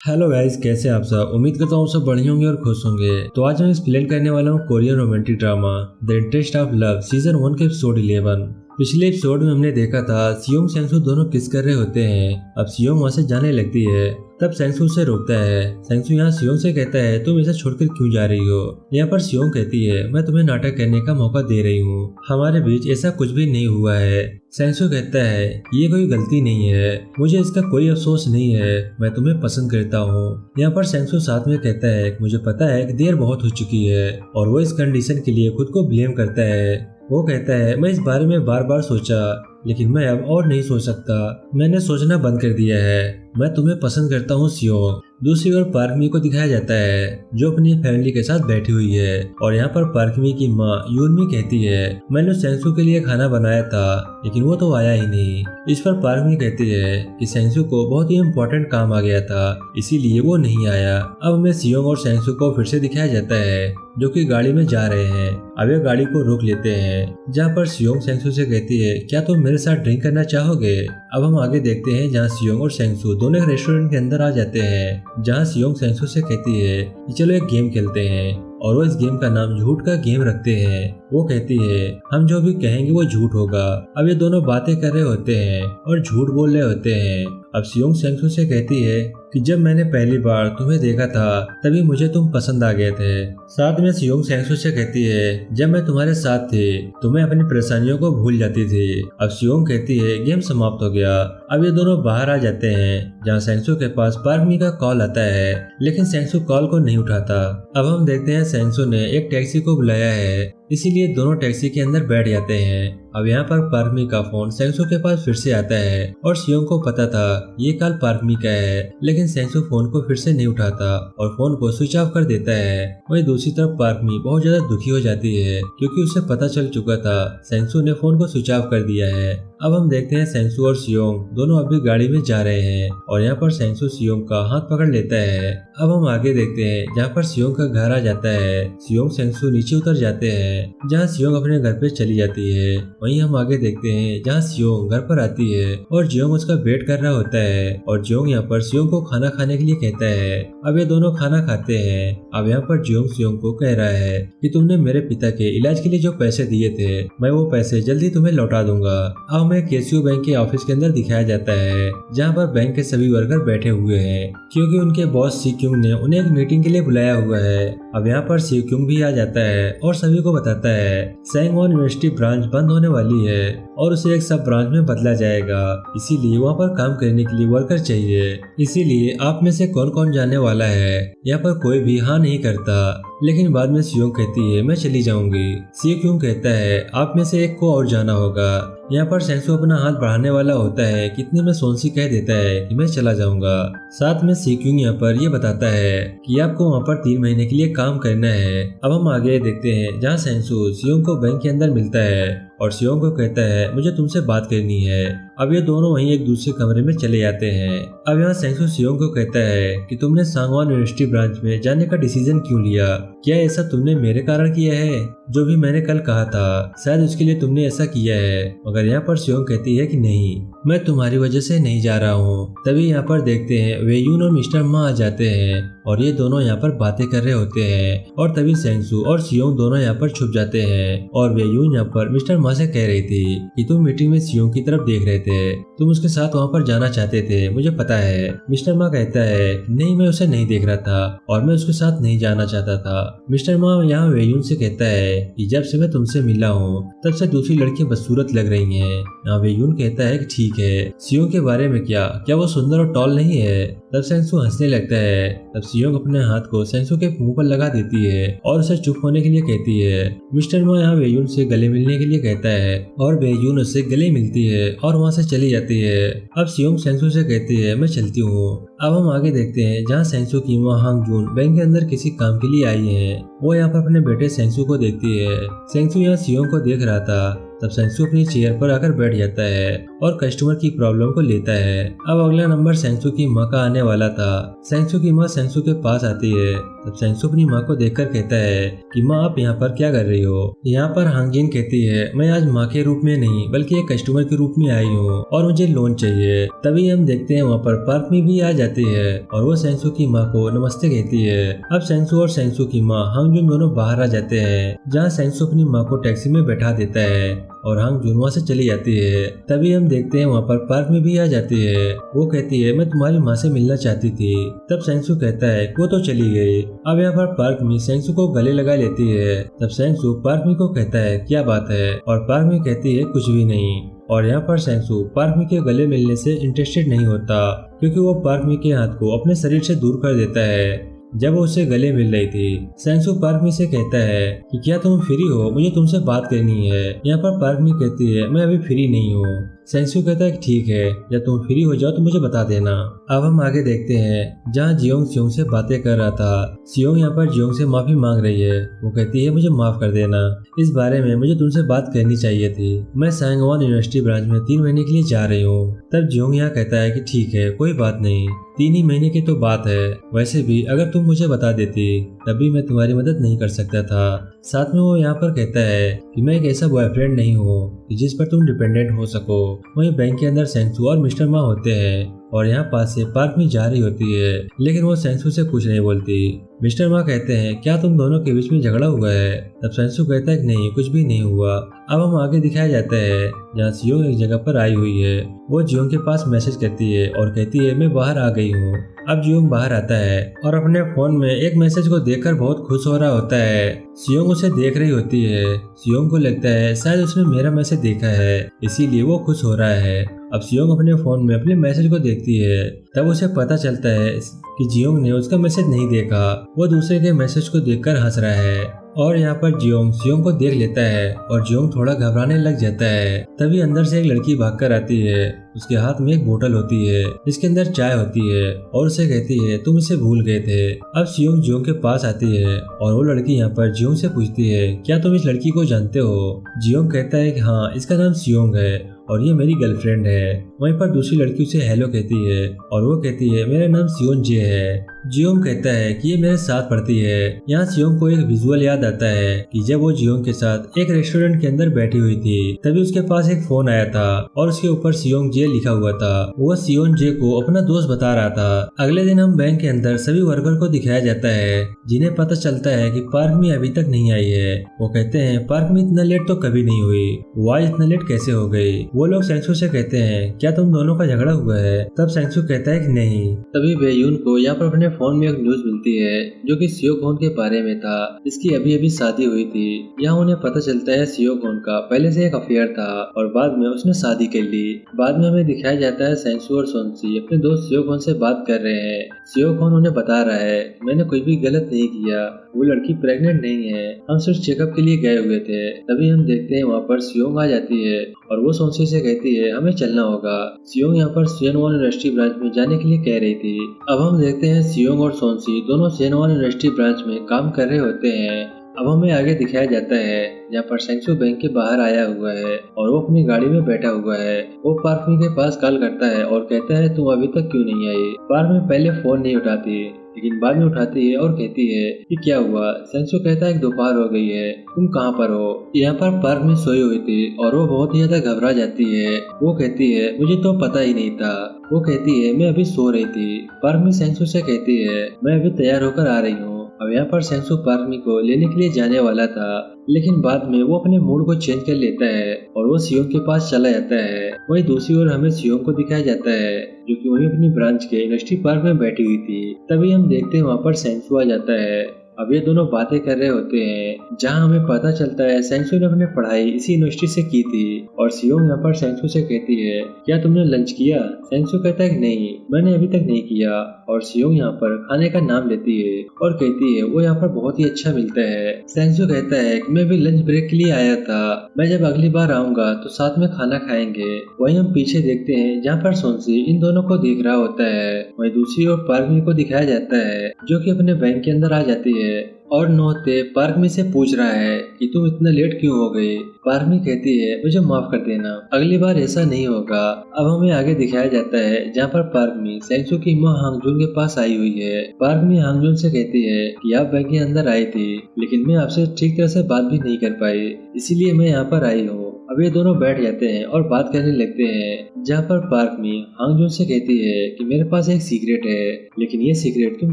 Hello guys, कैसे हैं आप सब। उम्मीद करता हूँ सब बढ़िया होंगे और खुश होंगे। तो आज मैं एक्सप्लेन करने वाला हूँ Korean romantic drama the interest of love season 1 के एपिसोड 11। पिछले एपिसोड में हमने देखा था सियोंग सेंसू दोनों किस कर रहे होते हैं। अब सियोंग वहाँ से जाने लगती है, तब सेंसू उसे रोकता है। सेंसू यहाँ सियोंग से कहता है तुम इसे छोड़कर क्यों जा रही हो। यहाँ पर सियोंग कहती है मैं तुम्हें नाटक करने का मौका दे रही हूँ, हमारे बीच ऐसा कुछ भी नहीं हुआ है। सेंसू कहता है ये कोई गलती नहीं है, मुझे इसका कोई अफसोस नहीं है, मैं तुम्हें पसंद करता हूँ। यहाँ पर सेंसू साथ में कहता है मुझे पता है कि देर बहुत हो चुकी है, और वो इस कंडीशन के लिए खुद को ब्लेम करता है। वो कहता है मैं इस बारे में बार बार सोचा, लेकिन मैं अब और नहीं सोच सकता, मैंने सोचना बंद कर दिया है, मैं तुम्हें पसंद करता हूँ सियोंग। दूसरी ओर पार्क मी को दिखाया जाता है जो अपनी फैमिली के साथ बैठी हुई है, और यहाँ पर पार्क मी की माँ यूनमी कहती है मैंने सेंसू के लिए खाना बनाया था, लेकिन वो तो आया ही नहीं। इस पर पार्क मी कहती है कि सेंसू को बहुत ही इम्पोर्टेंट काम आ गया था, इसीलिए वो नहीं आया। अब हमें सियोंग और सेंसू को फिर से दिखाया जाता है जो कि गाड़ी में जा रहे हैं। अब ये गाड़ी को रोक लेते हैं, जहाँ पर सियोंग सेंसू से कहती है क्या तुम मेरे साथ ड्रिंक करना चाहोगे। अब हम आगे देखते हैं जहाँ सियोंग और सेंसू दोनों एक रेस्टोरेंट के अंदर आ जाते हैं, जहाँ सियोंग सेंसू से कहती है कि चलो एक गेम खेलते हैं, और वो इस गेम का नाम झूठ का गेम रखते हैं। वो कहती है हम जो भी कहेंगे वो झूठ होगा। अब ये दोनों बातें कर रहे होते हैं और झूठ बोल रहे होते हैं। अब सियोंग सेंसू से कहती है कि जब मैंने पहली बार तुम्हें देखा था तभी मुझे तुम पसंद आ गए थे। साथ में सियोंग सेंसू से कहती है जब मैं तुम्हारे साथ थी तो मैं अपनी परेशानियों को भूल जाती थी। अब सियोंग कहती है गेम समाप्त हो गया। अब ये दोनों बाहर आ जाते हैं, जहाँ सेंसू के पास पार्क मी का कॉल आता है, लेकिन सेंसू कॉल को नहीं उठाता। अब हम देखते हैं सेंसू ने एक टैक्सी को बुलाया है, इसीलिए दोनों टैक्सी के अंदर बैठ जाते हैं। अब यहाँ पर पार्क मी का फोन सेंसू के पास फिर से आता है, और सियोंग को पता था ये कॉल पार्क मी का है, लेकिन सेंसू फोन को फिर से नहीं उठाता और फोन को स्विच ऑफ कर देता है। वही दूसरी तरफ पार्क मी बहुत ज्यादा दुखी हो जाती है, क्योंकि उसे पता चल चुका था सेंसू ने फोन को स्विच ऑफ कर दिया है। अब हम देखते हैं सेंसू और सियोंग दोनों अभी गाड़ी में जा रहे हैं, और यहाँ पर सेंसू सियोंग का हाथ पकड़ लेता है। अब हम आगे देखते हैं जहाँ पर सियोंग का घर आ जाता है। सियोंग सेंसू नीचे उतर जाते हैं, जहाँ सियोंग अपने घर पे चली जाती है। वहीं हम आगे देखते हैं जहाँ सियोंग घर पर आती है और जियोंग उसका वेट कर रहा होता है, और जियोंग यहाँ पर सियोंग को खाना खाने के लिए कहता है। अब ये दोनों खाना खाते हैं। अब यहाँ पर जियोंग सियोंग को कह रहा है कि तुमने मेरे पिता के इलाज के लिए जो पैसे दिए थे मैं वो पैसे जल्दी तुम्हें लौटा दूंगा। अब हमें केसीओ बैंक के ऑफिस के अंदर दिखाया जाता है, जहाँ पर बैंक के सभी वर्कर बैठे हुए हैं, क्योंकि उनके बॉस सी क्यूंग ने उन्हें एक मीटिंग के लिए बुलाया हुआ है। अब यहाँ पर सी क्यूंग भी आ जाता है और सभी को बताता है सैंगवॉन यूनिवर्सिटी ब्रांच बंद होने वाली है और उसे एक सब ब्रांच में बदला जाएगा, इसीलिए वहाँ पर काम करने के लिए वर्कर चाहिए। इसीलिए आप में से कौन कौन जाने वाला है। यहाँ पर कोई भी हाँ नहीं करता, लेकिन बाद में सियोंग कहती है मैं चली जाऊंगी। सी क्यूंग कहता है आप में से एक को और जाना होगा। यहाँ पर सेंसू अपना हाथ बढ़ाने वाला होता है, कितने में सोनसी कह देता है कि मैं चला जाऊंगा। साथ में सी क्यूंग यहाँ पर ये बताता है कि आपको वहाँ पर 3 महीने के लिए काम करना है। अब हम आगे देखते हैं जहाँ सेंसू सियोंग को बैंक के अंदर मिलता है और सियोंग को कहता है मुझे तुमसे बात करनी है। अब ये दोनों वहीं एक दूसरे कमरे में चले जाते हैं। अब यहाँ सेंसू सियोंग को कहता है कि तुमने सांगवान यूनिवर्सिटी ब्रांच में जाने का डिसीजन क्यों लिया, क्या ऐसा तुमने मेरे कारण किया है। जो भी मैंने कल कहा था शायद उसके लिए तुमने ऐसा किया है। मगर यहाँ पर सियोंग कहती है कि नहीं, मैं तुम्हारी वजह से नहीं जा रहा हूँ। तभी यहाँ पर देखते हैं वेयून और मिस्टर मा आ जाते हैं, और ये दोनों यहाँ पर बातें कर रहे होते हैं, और तभी सेंसू और सियोंग दोनों यहाँ पर छुप जाते हैं। और वेयून यहाँ पर मिस्टर मा से कह रही थी कि तुम मीटिंग में सियोंग की तरफ देख रहे थे, तुम उसके साथ वहाँ पर जाना चाहते थे, मुझे पता है। मिस्टर मा कहता है नहीं, मैं उसे नहीं देख रहा था और मैं उसके साथ नहीं जाना चाहता था। मिस्टर मा यहाँ वेयून से कहता है कि जब से मैं तुमसे मिला हूँ तब से दूसरी लड़कियां बदसूरत लग रही हैं। यहाँ वेयून कहता है कि ठीक है, सियोंग के बारे में क्या वो सुंदर और टॉल नहीं है। तब सेंसू हंसने लगता है। तब सियोंग अपने हाथ को सेंसू के मुंह पर लगा देती है और उसे चुप होने के लिए कहती है। मिस्टर मा यहाँ वेयून से गले मिलने के लिए कहता है और वेयून उससे गले मिलती है और वहाँ से चली जाती है। अब सियोंग सेंसू से कहती है मैं चलती हूँ। अब हम आगे देखते हैं जहाँ सेंसू की माँ हांग जून बैंक के अंदर किसी काम के लिए आई है। वो यहाँ पर अपने बेटे सेंसू को देखती है। सेंसू यहाँ सियोंग को देख रहा था। तब सेंसू अपनी चेयर पर आकर बैठ जाता है और कस्टमर की प्रॉब्लम को लेता है। अब अगला नंबर सेंसू की माँ का आने वाला था। सेंसू की माँ सेंसू के पास आती है। तब सेंसू अपनी माँ को देखकर कहता है कि माँ आप यहाँ पर क्या कर रही हो। यहाँ पर हांगजिन कहती है मैं आज माँ के रूप में नहीं बल्कि एक कस्टमर के रूप में आई हूँ और मुझे लोन चाहिए। तभी हम देखते हैं वहाँ पर पार्क में भी आ जाती जाती है और वो सेंसू की माँ को नमस्ते कहती है। अब सेंसू और सेंसू की माँ हांगजुन दोनों बाहर आ जाते हैं, जहाँ सेंसू अपनी माँ को टैक्सी में बैठा देता है और हांगजुन वहाँ से चली जाती है। तभी हम देखते हैं वहाँ पर पार्क में भी आ जाती है। वो कहती है मैं तुम्हारी माँ से मिलना चाहती थी। तब सेंसू कहता है वो तो चली गई। अब यहाँ पर पार्क में सेंसू को गले लगा लेती है। तब सेंसू पार्क में को कहता है क्या बात है, और पार्क में कहती है कुछ भी नहीं। और यहाँ पर सेंसू पार्क में के गले मिलने से इंटरेस्टेड नहीं होता, क्योंकि वो पार्क में के हाथ को अपने शरीर से दूर कर देता है। जब वो उसे गले मिल रही थी, सेंसू पार्क में से कहता है कि क्या तुम फ्री हो, मुझे तुमसे बात करनी है। यहाँ पर पार्क में कहती है मैं अभी फ्री नहीं हूँ। सेंसू कहता है ठीक है, जब तुम फ्री हो जाओ तो मुझे बता देना। अब हम आगे देखते हैं जहाँ जियोंग सियोंग से बातें कर रहा था। सियोंग यहाँ पर जियोंग से माफी मांग रही है। वो कहती है मुझे माफ कर देना, इस बारे में मुझे तुमसे बात करनी चाहिए थी। मैं सांगवान यूनिवर्सिटी ब्रांच में 3 महीने के लिए जा रही हूँ। तब जियोंग यहाँ कहता है कि ठीक है कोई बात नहीं, 3 ही महीने की तो बात है। वैसे भी अगर तुम मुझे बता देती तभी मैं तुम्हारी मदद नहीं कर सकता था। साथ में वो यहाँ पर कहता है कि मैं एक ऐसा बॉयफ्रेंड नहीं हूँ कि जिस पर तुम डिपेंडेंट हो सको। वहीं बैंक के अंदर सेंसू और मिस्टर मा होते हैं और यहाँ पास से पार्क में जा रही होती है, लेकिन वो सेंसू से कुछ नहीं बोलती। मिस्टर मा कहते हैं क्या तुम दोनों के बीच में झगड़ा हुआ है। तब सेंसू कहता है कि नहीं कुछ भी नहीं हुआ। अब हम आगे दिखाया जाता है जहाँ सियोंग एक जगह पर आई हुई है। वो जियोंग के पास मैसेज करती है और कहती है मैं बाहर आ गई हूँ। अब जियोंग बाहर आता है और अपने फोन में एक मैसेज को देखकर बहुत खुश हो रहा होता है। सियोंग उसे देख रही होती है। सियोंग को लगता है शायद उसने मेरा मैसेज देखा है, इसीलिए वो खुश हो रहा है। अब सियोंग अपने फोन में अपने मैसेज को देखती है। तब उसे पता चलता है कि जियोंग ने उसका मैसेज नहीं देखा, वो दूसरे के मैसेज को देखकर हंस रहा है। और यहाँ पर जियोंग सियोंग को देख लेता है और जियोंग थोड़ा घबराने लग जाता है। तभी अंदर से एक लड़की भागकर आती है। उसके हाथ में एक बोतल होती है जिसके अंदर चाय होती है और उसे कहती है तुम इसे भूल गए थे। अब सियोंग जियोंग के पास आती है और वो लड़की यहाँ पर जियोंग से पूछती है क्या तुम इस लड़की को जानते हो। जियोंग कहता है कि हाँ, इसका नाम सियोंग है और ये मेरी गर्लफ्रेंड है। वहीं पर दूसरी लड़की उसे हेलो कहती है और वो कहती है मेरा नाम सियोन जे है। जियोंग कहता है कि ये मेरे साथ पढ़ती है। यहाँ सियोंग को एक विजुअल याद आता है कि जब वो जियोंग के साथ एक रेस्टोरेंट के अंदर बैठी हुई थी तभी उसके पास एक फोन आया था और उसके ऊपर सियोंग जे लिखा हुआ था। वो सियोन जे को अपना दोस्त बता रहा था। अगले दिन हम बैंक के अंदर सभी वर्कर को दिखाया जाता है जिन्हें पता चलता है कि पार्क में अभी तक नहीं आई है। वो कहते हैं पार्क में इतना लेट तो कभी नहीं हुई, वो आज इतना लेट कैसे हो गई। वो लोग सेंसू से कहते हैं क्या तुम दोनों का झगड़ा हुआ है। तब सेंसू कहता है कि नहीं। तभी बेयून को यहाँ पर अपने फोन में एक न्यूज मिलती है जो कि सियो कॉन के बारे में था। इसकी अभी अभी शादी हुई थी। यहाँ उन्हें पता चलता है सियो कॉन का पहले से एक अफेयर था और बाद में उसने शादी कर ली। बाद में हमें दिखाया जाता है सेंसू और सोनसी अपने दोस्त सियो कॉन से बात कर रहे हैं। सियो कॉन उन्हें बता रहा है मैंने कोई भी गलत नहीं किया, वो लड़की प्रेग्नेंट नहीं है, हम सिर्फ चेकअप के लिए गए हुए थे। तभी हम देखते हैं वहाँ पर सियोंग आ जाती है और वो सोनसी से कहती है हमें चलना होगा। सियोंग यहाँ पर सेनवान यूनिवर्सिटी ब्रांच में जाने के लिए कह रही थी। अब हम देखते हैं सियोंग और सोनसी दोनों सेनवान यूनिवर्सिटी ब्रांच में काम कर रहे होते हैं। अब हमें आगे दिखाया जाता है जहाँ पर सेंसू बैंक के बाहर आया हुआ है और वो अपनी गाड़ी में बैठा हुआ है। वो पार्क के पास कॉल करता है और कहता है तुम अभी तक क्यों नहीं आई। पार्क में पहले फोन नहीं उठाती लेकिन बाद में उठाती है और कहती है कि क्या हुआ। सेंसू कहता है कि दोपहर हो गई है, तुम कहाँ पर हो। यहाँ पर पार्क में सोई हुई थी और वो बहुत ही ज्यादा घबरा जाती है। वो कहती है मुझे तो पता ही नहीं था। वो कहती है मैं अभी सो रही थी। पार्क में सेंसू से कहती है मैं अभी तैयार होकर आ रही हूँ। अब यहाँ पर सेंसू पार्क को लेने के लिए जाने वाला था लेकिन बाद में वो अपने मूड को चेंज कर लेता है और वो सियोंग के पास चला जाता है। वहीं दूसरी ओर हमें सियोंग को दिखाया जाता है जो कि वहीं अपनी ब्रांच के यूनिवर्सिटी पार्क में बैठी हुई थी। तभी हम देखते हैं वहाँ पर सेंसू आ जाता है। अब ये दोनों बातें कर रहे होते हैं जहाँ हमें पता चलता है सेंसू ने अपनी पढ़ाई इसी यूनिवर्सिटी से की थी और सियोंग यहाँ पर सेंसू से कहती है क्या तुमने लंच किया। सेंसू कहता है नहीं, मैंने अभी तक नहीं किया। और सियोंग यहाँ पर खाने का नाम लेती है और कहती है वो यहाँ पर बहुत ही अच्छा मिलता है। सेंसू कहता है कि मैं भी लंच ब्रेक के लिए आया था, मैं जब अगली बार आऊंगा तो साथ में खाना खाएंगे। वहीं हम पीछे देखते हैं जहाँ पर सोनसी इन दोनों को देख रहा होता है। वहीं दूसरी ओर पार्क को दिखाया जाता है जो कि अपने बैंक के अंदर आ जाती है और नौते पार्क में से पूछ रहा है कि तुम इतना लेट क्यों हो गई। पार्क में कहती है मुझे माफ कर देना, अगली बार ऐसा नहीं होगा। अब हमें आगे दिखाया जाता है जहाँ पर पार्क में सेंसू की माँ हांगजुन के पास आई हुई है। पार्क में हांगजुन से कहती है कि आप बैंक के अंदर आई थी लेकिन मैं आपसे ठीक तरह से बात भी नहीं कर पाई, इसीलिए मैं यहाँ पर आई हूँ। अब ये दोनों बैठ जाते हैं और बात करने लगते हैं, जहाँ पर पार्क में हांगजून से कहती है कि मेरे पास एक सीक्रेट है, लेकिन ये सीक्रेट तुम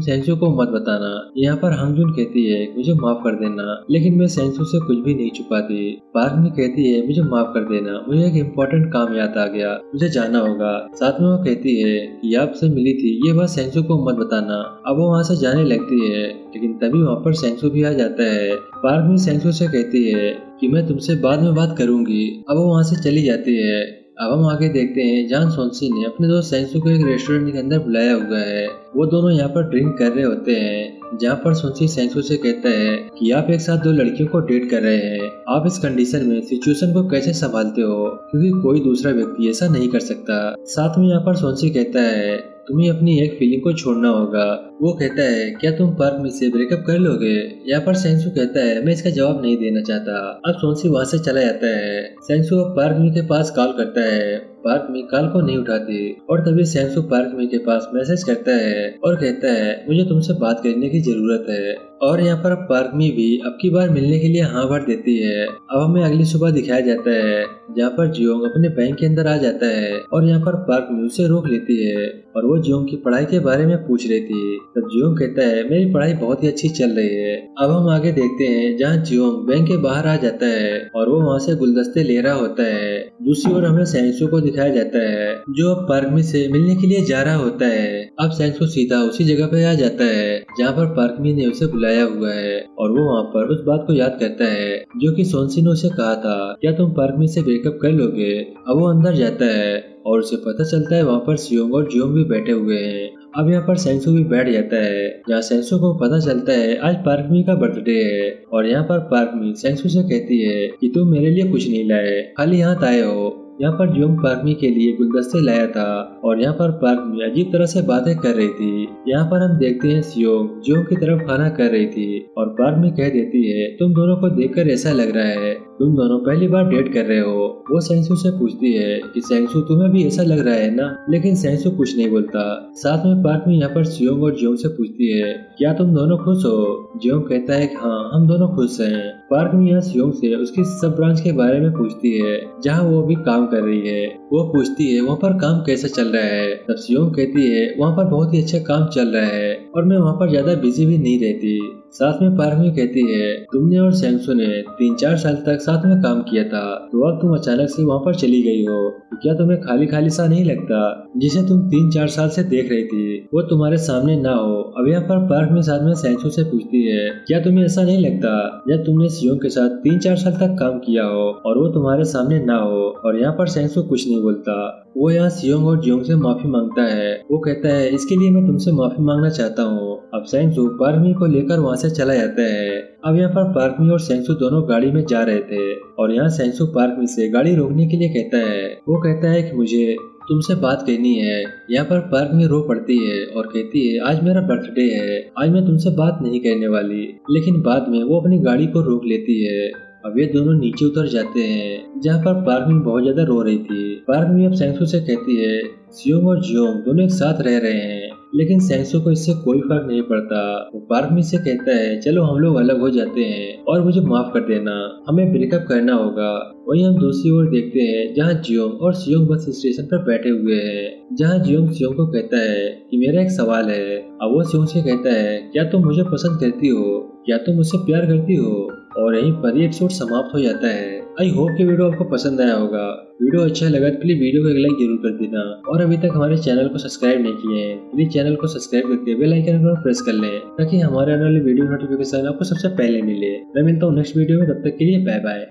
सेंसू को मत बताना। यहाँ पर हांगजून कहती है मुझे माफ कर देना, लेकिन मैं सेंसू से कुछ भी नहीं छुपाती। पार्क में कहती है मुझे माफ कर देना, मुझे एक इम्पोर्टेंट काम याद आ गया, मुझे जाना होगा। साथ में वो कहती है कि आपसे मिली थी ये बात सेंसू को मत बताना। अब वो वहाँ से जाने लगती है, लेकिन तभी वहाँ पर सेंसू भी आ जाता है। पार्क में सेंसू से कहती है कि मैं तुमसे बाद में बात करूंगी। अब वो वहाँ से चली जाती है। अब हम आगे देखते हैं जहाँ सोनसी ने अपने दोस्त सेंसू को एक रेस्टोरेंट के अंदर बुलाया हुआ है। वो दोनों यहाँ पर ड्रिंक कर रहे होते हैं, जहाँ पर सोनसी सेंसू से कहता है कि आप एक साथ दो लड़कियों को डेट कर रहे हैं, आप इस कंडीशन में सिचुएशन को कैसे संभालते हो, क्योंकि कोई दूसरा व्यक्ति ऐसा नहीं कर सकता। साथ में यहाँ पर सोनसी कहता है तुम्हें अपनी एक फीलिंग को छोड़ना होगा। वो कहता है क्या तुम पार्क में से ब्रेकअप कर लोगे। यहाँ पर सेंसू कहता है मैं इसका जवाब नहीं देना चाहता। अब सोनसी वहाँ से चला जाता है। सेंसू पार्क में के पास कॉल करता है, पार्क में कॉल को नहीं उठाती और तभी सेंसू पार्क में के पास मैसेज करता है और कहता है मुझे तुमसे बात करने की जरूरत है। और यहाँ पर पार्क में भी अब की बार मिलने के लिए हाँ भर देती है। अब हमें अगली सुबह दिखाया जाता है, जहाँ पर जियोंग अपने बैंक के अंदर आ जाता है और यहाँ पर पार्क में उसे रोक लेती है और वो जियोंग की पढ़ाई के बारे में पूछ रही थी। तब जियोंग कहता है मेरी पढ़ाई बहुत ही अच्छी चल रही है। अब हम आगे देखते हैं जहाँ जियोंग बैंक के बाहर आ जाता है और वो वहाँ से गुलदस्ते ले रहा होता है। दूसरी ओर हमें सेंसू को दिखाया जाता है जो अब पार्क में से मिलने के लिए जा रहा होता है। अब सेंसू सीधा उसी जगह पे आ जाता है जहाँ पर पार्क में ने उसे बुलाया हुआ है और वो वहाँ पर उस बात को याद करता है जो कि सोनसी ने उसे कहा था क्या तुम पार्क में से ब्रेकअप कर लोगे। अब वो अंदर जाता है और उसे पता चलता है वहाँ पर सियोंग और जियोंग भी बैठे हुए हैं। अब यहाँ पर सेंसू भी बैठ जाता है, जहाँ सेंसू को पता चलता है आज पार्कमी का बर्थडे है और यहाँ पर पार्कमी सेंसू से कहती है कि तुम मेरे लिए कुछ नहीं लाए, खाली हाथ आए हो। यहाँ पर जियोंग पार्कमी के लिए गुलदस्ते लाया था और यहाँ पर पार्कमी अजीब तरह से बातें कर रही थी। यहाँ पर हम देखते हैं सियोंग जियोंग की तरफ खाना कर रही थी और पार्कमी कह देती है तुम दोनों को देखकर ऐसा लग रहा है तुम दोनों पहली बार डेट कर रहे हो। वो सेंसू से पूछती है कि सेंसू तुम्हें भी ऐसा लग रहा है ना, लेकिन सेंसू कुछ नहीं बोलता। साथ में पार्कमी यहाँ पर सियोंग और जियोंग से पूछती है क्या तुम दोनों खुश हो। जियोंग कहता है कि हाँ हम दोनों खुश हैं। पार्कमी यहाँ सियोंग से उसकी सब ब्रांच के बारे में पूछती है जहाँ वो भी काम कर रही है। वो पूछती है वहाँ पर काम कैसा चल रहा है। तब सियोंग कहती है वहाँ पर बहुत ही अच्छा काम चल रहा है और मैं वहाँ पर ज्यादा बिजी भी नहीं रहती। साथ में पार्कमी कहती है तुमने और सेंसू ने 3-4 साल तक साथ में काम किया था, तो अब तुम अचानक से वहाँ पर चली गई हो, तो क्या तुम्हें खाली खाली सा नहीं लगता जिसे तुम 3-4 साल से देख रही थी वो तुम्हारे सामने ना हो। अब यहाँ पर पार्कमी साथ में सेंसू से पूछती है क्या तुम्हें ऐसा नहीं लगता जब तुमने सियोंग के साथ 3-4 साल तक काम किया हो और वो तुम्हारे सामने ना हो। और यहाँ पर सेंसू कुछ नहीं बोलता। वो यहाँ सियोंग और जियोंग से माफी मांगता है। वो कहता है इसके लिए मैं तुमसे माफी मांगना चाहता हूँ। अब सेंसू पार्कमी को लेकर वहाँ से चला जाता है। अब यहाँ पर पार्कमी और सेंसू दोनों गाड़ी में जा रहे थे और यहाँ सेंसू पार्कमी से गाड़ी रोकने के लिए कहता है। वो कहता है कि मुझे तुमसे बात करनी है। यहाँ पर पार्कमी रो पड़ती है और कहती है आज मेरा बर्थडे है, आज मैं तुमसे बात नहीं करने वाली। लेकिन बाद में वो अपनी गाड़ी को रोक लेती है। अब ये दोनों नीचे उतर जाते हैं जहाँ पर पार्कमी बहुत ज्यादा रो रही थी। पार्कमी अब सेंसू से कहती है सियोंग और जियोंग दोनों एक साथ रह रहे हैं, लेकिन सेंसू को इससे कोई फर्क नहीं पड़ता। वो पार्कमी से कहता है चलो हम लोग अलग हो जाते हैं और मुझे माफ कर देना, हमें ब्रेकअप करना होगा। वहीं हम दूसरी ओर देखते हैं जहाँ जियोंग और सियोंग बस स्टेशन पर बैठे हुए हैं, जहाँ जियोंग सियोंग को कहता है कि मेरा एक सवाल है। अब वो सियोंग से कहता है क्या तुम मुझे पसंद करती हो, क्या तुम मुझसे प्यार करती हो। और यहीं पर ये एपिसोड समाप्त हो जाता है। आई होप कि वीडियो आपको पसंद आया होगा। वीडियो अच्छा लगा तो प्लीज वीडियो को एक लाइक जरूर कर देना और अभी तक हमारे चैनल को सब्सक्राइब नहीं किए हैं प्लीज चैनल को सब्सक्राइब करके बेल आइकन को प्रेस कर लें ताकि हमारे आने वाले वीडियो नोटिफिकेशन आपको सबसे पहले मिले। मैं मिलता हूँ नेक्स्ट वीडियो में, तब तक के लिए बाय बाय।